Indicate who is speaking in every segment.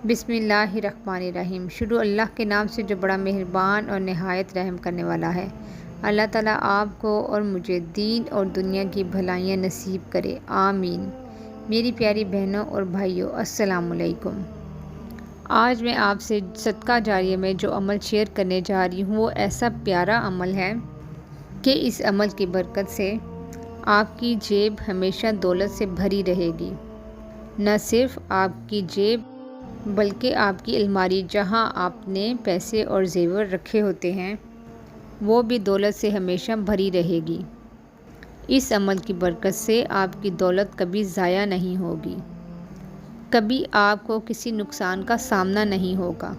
Speaker 1: बिस्मिल्लाहिर्रहमानिर्रहीम। शुरू अल्लाह के नाम से जो बड़ा मेहरबान और नहायत रहम करने वाला है। अल्लाह ताला आपको और मुझे दीन और दुनिया की भलाइयाँ नसीब करे, आमीन। मेरी प्यारी बहनों और भाइयों, अस्सलाम वालेकुम। आज मैं आपसे सदका जारिया में जो अमल शेयर करने जा रही हूँ वो ऐसा प्यारा अमल है कि इस अमल की बरकत से आपकी जेब हमेशा दौलत से भरी रहेगी। न सिर्फ आपकी जेब बल्कि आपकी अलमारी जहां आपने पैसे और जेवर रखे होते हैं वो भी दौलत से हमेशा भरी रहेगी। इस अमल की बरकत से आपकी दौलत कभी ज़ाया नहीं होगी, कभी आपको किसी नुकसान का सामना नहीं होगा।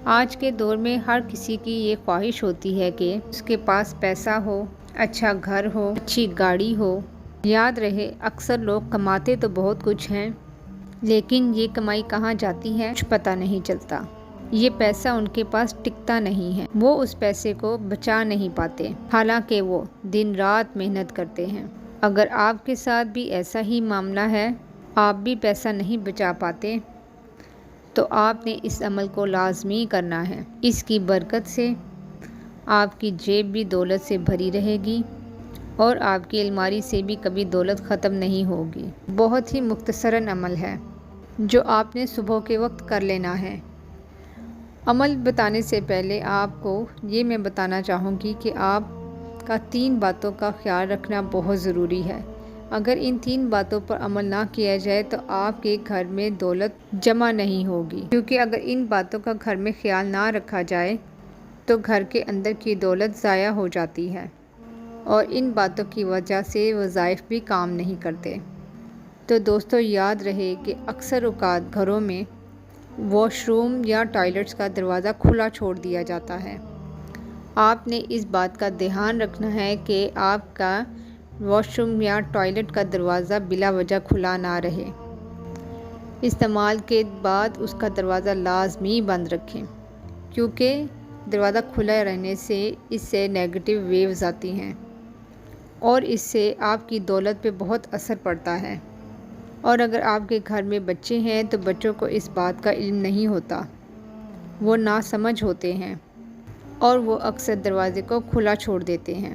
Speaker 1: आज के दौर में हर किसी की ये ख्वाहिश होती है कि उसके पास पैसा हो, अच्छा घर हो, अच्छी गाड़ी हो। याद रहे, अक्सर लोग कमाते तो बहुत कुछ हैं लेकिन ये कमाई कहाँ जाती है कुछ पता नहीं चलता। ये पैसा उनके पास टिकता नहीं है, वो उस पैसे को बचा नहीं पाते, हालांकि वो दिन रात मेहनत करते हैं। अगर आपके साथ भी ऐसा ही मामला है, आप भी पैसा नहीं बचा पाते, तो आपने इस अमल को लाजमी करना है। इसकी बरकत से आपकी जेब भी दौलत से भरी रहेगी और आपकी अलमारी से भी कभी दौलत ख़त्म नहीं होगी। बहुत ही मुख्तसरन अमल है जो आपने सुबह के वक्त कर लेना है। अमल बताने से पहले आपको ये मैं बताना चाहूँगी कि आपका 3 बातों का ख्याल रखना बहुत ज़रूरी है। अगर इन 3 बातों पर अमल ना किया जाए तो आपके घर में दौलत जमा नहीं होगी, क्योंकि अगर इन बातों का घर में ख्याल ना रखा जाए तो घर के अंदर की दौलत ज़ाया हो जाती है और इन बातों की वजह से वज़ाइफ भी काम नहीं करते। तो दोस्तों, याद रहे कि अक्सर औक़ात घरों में वॉशरूम या टॉयलेट्स का दरवाज़ा खुला छोड़ दिया जाता है। आपने इस बात का ध्यान रखना है कि आपका वॉशरूम या टॉयलेट का दरवाज़ा बिला वजह खुला ना रहे। इस्तेमाल के बाद उसका दरवाज़ा लाजमी बंद रखें, क्योंकि दरवाज़ा खुला रहने से इससे नेगेटिव वेव्स आती हैं और इससे आपकी दौलत पे बहुत असर पड़ता है। और अगर आपके घर में बच्चे हैं तो बच्चों को इस बात का इल्म नहीं होता, वो नासमझ होते हैं और वो अक्सर दरवाज़े को खुला छोड़ देते हैं।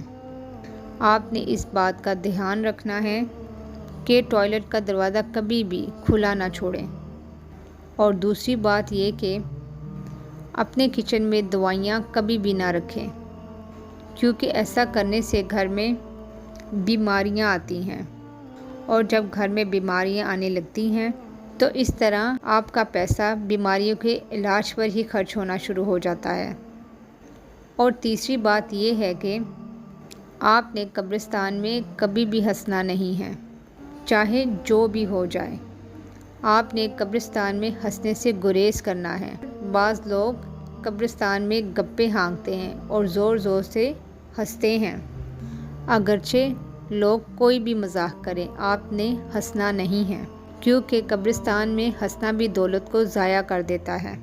Speaker 1: आपने इस बात का ध्यान रखना है कि टॉयलेट का दरवाज़ा कभी भी खुला ना छोड़ें। और दूसरी बात ये कि अपने किचन में दवाइयाँ कभी भी ना रखें, क्योंकि ऐसा करने से घर में बीमारियाँ आती हैं और जब घर में बीमारियां आने लगती हैं तो इस तरह आपका पैसा बीमारियों के इलाज पर ही खर्च होना शुरू हो जाता है। और तीसरी बात यह है कि आपने कब्रिस्तान में कभी भी हंसना नहीं है, चाहे जो भी हो जाए। आपने कब्रिस्तान में हंसने से गुरेज करना है। बाज़ लोग कब्रिस्तान में गप्पे हाँकते हैं और ज़ोर ज़ोर से हंसते हैं। अगरचे लोग कोई भी मजाक करें, आपने हंसना नहीं है, क्योंकि कब्रिस्तान में हंसना भी दौलत को ज़ाया कर देता है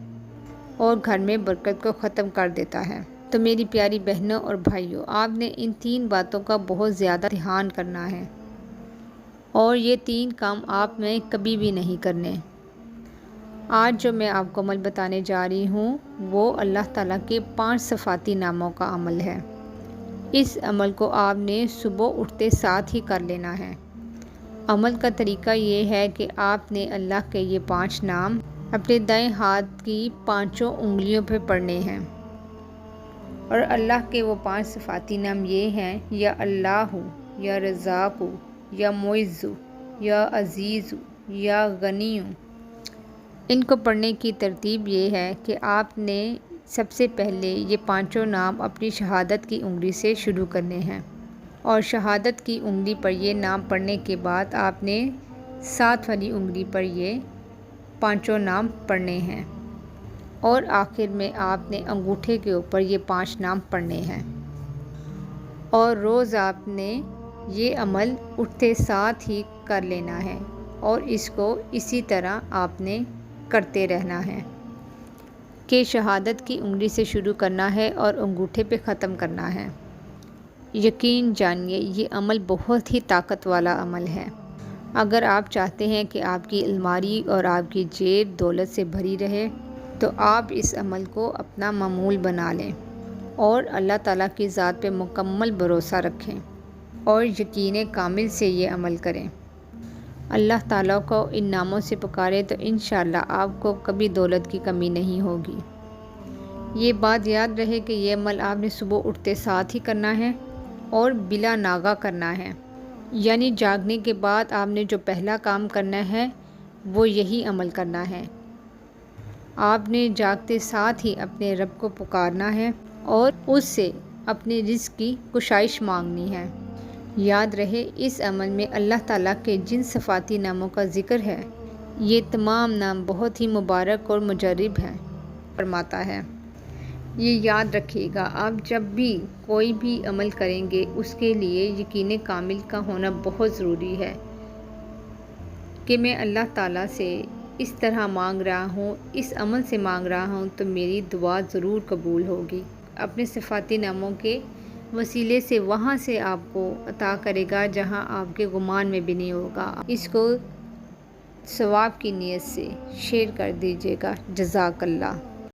Speaker 1: और घर में बरकत को ख़त्म कर देता है। तो मेरी प्यारी बहनों और भाइयों, आपने इन 3 बातों का बहुत ज़्यादा ध्यान करना है और ये 3 काम आपने कभी भी नहीं करने। आज जो मैं आपको अमल बताने जा रही हूँ वो अल्लाह ताला के 5 सफ़ाती नामों का अमल है। इस अमल को आपने सुबह उठते साथ ही कर लेना है। अमल का तरीका ये है कि आपने अल्लाह के ये 5 नाम अपने दाएं हाथ की 5 उंगलियों पर पढ़ने हैं। और अल्लाह के वो 5 सिफाती नाम ये हैं: या अल्लाहु, या रज़ाक़ु, या मुइज़्ज़ु, या अज़ीज़ु, या गनीयु। इनको पढ़ने की तरतीब ये है कि आपने सबसे पहले ये 5 नाम अपनी शहादत की उंगली से शुरू करने हैं और शहादत की उंगली पर ये नाम पढ़ने के बाद आपने 7 वाली उंगली पर ये 5 नाम पढ़ने हैं और आखिर में आपने अंगूठे के ऊपर ये 5 नाम पढ़ने हैं। और रोज़ आपने ये अमल उठते साथ ही कर लेना है और इसको इसी तरह आपने करते रहना है कि शहादत की उंगली से शुरू करना है और अंगूठे पे ख़त्म करना है। यकीन जानिए ये अमल बहुत ही ताकत वाला अमल है। اگر آپ چاہتے ہیں کہ آپ کی الماری اور آپ کی جیب دولت سے بھری رہے تو آپ اس عمل کو اپنا معمول بنا لیں اور اللہ تعالیٰ کی ذات پہ مکمل بھروسہ رکھیں اور یقین کامل سے یہ عمل کریں۔ اللہ تعالیٰ کو ان ناموں سے پکاریں تو انشاءاللہ آپ کو کبھی دولت کی کمی نہیں ہوگی۔ یہ بات یاد رہے کہ یہ عمل آپ نے صبح اٹھتے ساتھ ہی کرنا ہے اور بلا ناغہ کرنا ہے، یعنی جاگنے کے بعد آپ نے جو پہلا کام کرنا ہے وہ یہی عمل کرنا ہے۔ آپ نے جاگتے ساتھ ہی اپنے رب کو پکارنا ہے اور اس سے اپنے رزق کی کشائش مانگنی ہے۔ یاد رہے اس عمل میں اللہ تعالیٰ کے جن صفاتی ناموں کا ذکر ہے یہ تمام نام بہت ہی مبارک اور مجرب ہیں فرماتا ہے۔ یہ یاد رکھیے گا، آپ جب بھی کوئی بھی عمل کریں گے اس کے لیے یقین کامل کا ہونا بہت ضروری ہے کہ میں اللہ تعالیٰ سے اس طرح مانگ رہا ہوں، اس عمل سے مانگ رہا ہوں تو میری دعا ضرور قبول ہوگی۔ اپنے صفاتی ناموں کے وسیلے سے وہاں سے آپ کو عطا کرے گا جہاں آپ کے گمان میں بھی نہیں ہوگا۔ اس کو ثواب کی نیت سے شیئر کر دیجیے گا۔ جزاک اللہ۔